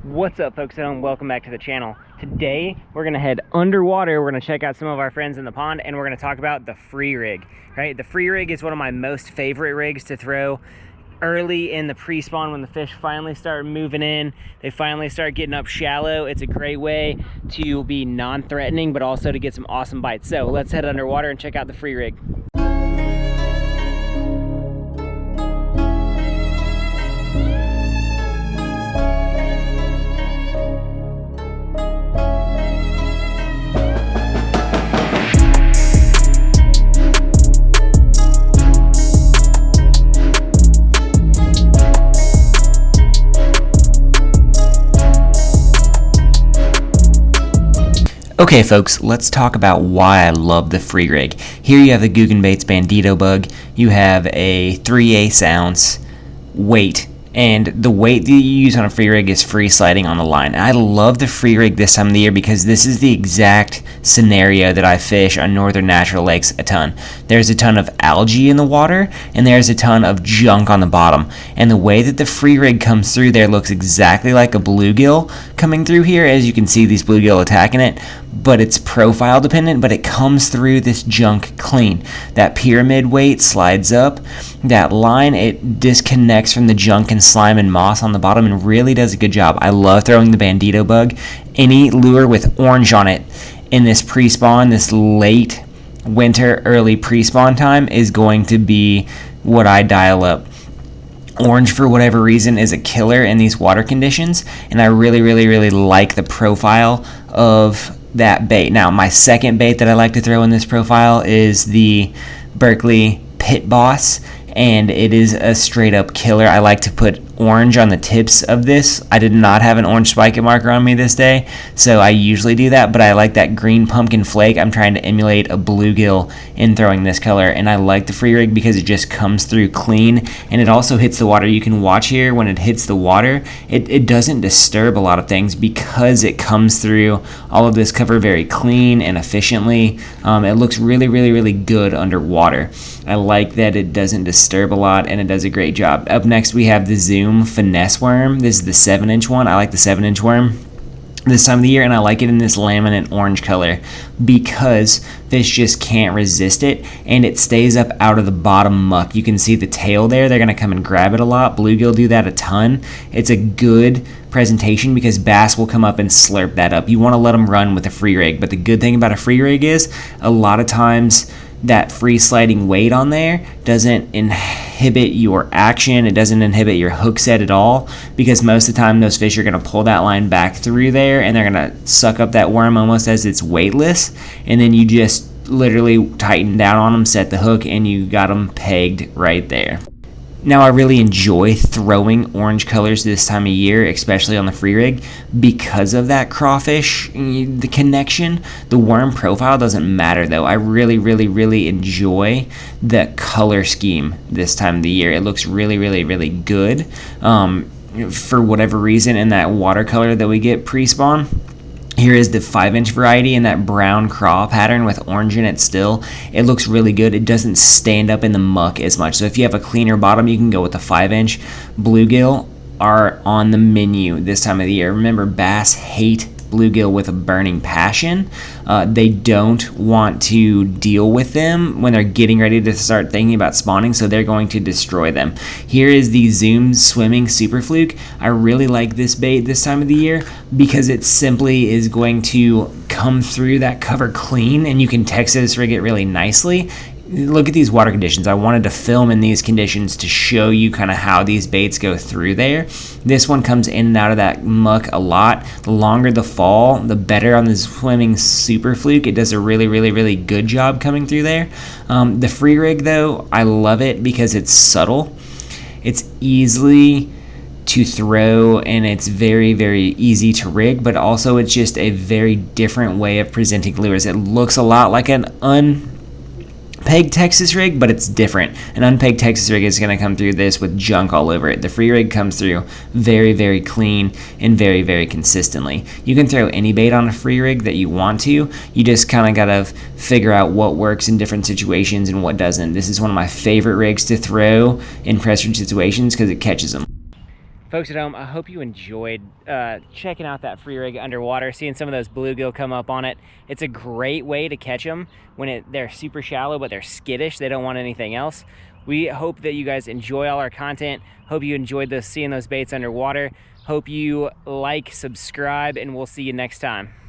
What's up, folks, and welcome back to the channel. Today we're gonna head underwater. We're gonna check out some of our friends in the pond, and we're gonna talk about the free rig. Right, the free rig is one of my most favorite rigs to throw early in the pre-spawn when the fish finally start moving in. They finally start getting up shallow. It's a great way to be non-threatening, but also to get some awesome bites. So let's head underwater and check out the free rig. Okay folks, let's talk about why I love the free rig. Here you have the Guggenbait's Bandito bug, you have a 3/8 ounce weight, and the weight that you use on a free rig is free sliding on the line. And I love the free rig this time of the year because this is the exact scenario that I fish on northern natural lakes a ton. There's a ton of algae in the water and there's a ton of junk on the bottom, and the way that the free rig comes through there looks exactly like a bluegill coming through here. As you can see, these bluegill attacking it, but it's profile dependent, but it comes through this junk clean. That pyramid weight slides up, that line, it disconnects from the junk and slime and moss on the bottom and really does a good job. I love throwing the Bandito bug. Any lure with orange on it in this pre-spawn, this late winter, early pre-spawn time is going to be what I dial up. Orange, for whatever reason, is a killer in these water conditions, and I really like the profile of that bait. Now, my second bait that I like to throw in this profile is the Berkeley Pit Boss, and it is a straight up killer. I like to put orange on the tips of this. I did not have an orange spike marker on me this day, so I usually do that, but I like that green pumpkin flake. I'm trying to emulate a bluegill in throwing this color, and I like the free rig because it just comes through clean, and it also hits the water. You can watch here when it hits the water, it doesn't disturb a lot of things because it comes through all of this cover very clean and efficiently. It looks really good underwater. I like that it doesn't disturb a lot, and it does a great job. Up next we have the Zoom finesse worm. This is the 7-inch one. I like the 7-inch worm this time of the year, and I like it in this laminate orange color because fish just can't resist it, and it stays up out of the bottom muck. You can see the tail there. They're going to come and grab it a lot. Bluegill do that a ton. It's a good presentation because bass will come up and slurp that up. You want to let them run with a free rig, but the good thing about a free rig is a lot of times that free sliding weight on there doesn't inhibit your action. It doesn't inhibit your hook set at all, because most of the time those fish are going to pull that line back through there and they're going to suck up that worm almost as it's weightless, and then you just literally tighten down on them, set the hook, and you got them pegged right there. Now, I really enjoy throwing orange colors this time of year, especially on the free rig, because of that crawfish, the connection. The worm profile doesn't matter though. I really enjoy the color scheme this time of the year. It looks really good. For whatever reason, in that watercolor that we get pre-spawn, here is the 5-inch variety in that brown craw pattern with orange in it still. It looks really good. It doesn't stand up in the muck as much. So if you have a cleaner bottom, you can go with the 5-inch. Bluegill are on the menu this time of the year. Remember, bass hate bluegill with a burning passion. They don't want to deal with them when they're getting ready to start thinking about spawning, so they're going to destroy them. Here is the Zoom Swimming Super Fluke. I really like this bait this time of the year because it simply is going to come through that cover clean, and you can Texas rig it really nicely. Look at these water conditions. I wanted to film in these conditions to show you kind of how these baits go through there. This one comes in and out of that muck a lot. The longer the fall, the better on the Swimming Super Fluke. It does a really good job coming through there. The free rig though, I love it because it's subtle. It's easily to throw, and it's very easy to rig, but also it's just a very different way of presenting lures. It looks a lot like an unpegged Texas rig, but it's different. An unpegged Texas rig is going to come through this with junk all over it. The free rig comes through very clean and very consistently. You can throw any bait on a free rig that you want to. You just kind of got to figure out what works in different situations and what doesn't. This is one of my favorite rigs to throw in pressured situations because it catches them. Folks at home, I hope you enjoyed checking out that free rig underwater, seeing some of those bluegill come up on it. It's a great way to catch them when they're super shallow, but they're skittish. They don't want anything else. We hope that you guys enjoy all our content. Hope you enjoyed seeing those baits underwater. Hope you like, subscribe, and we'll see you next time.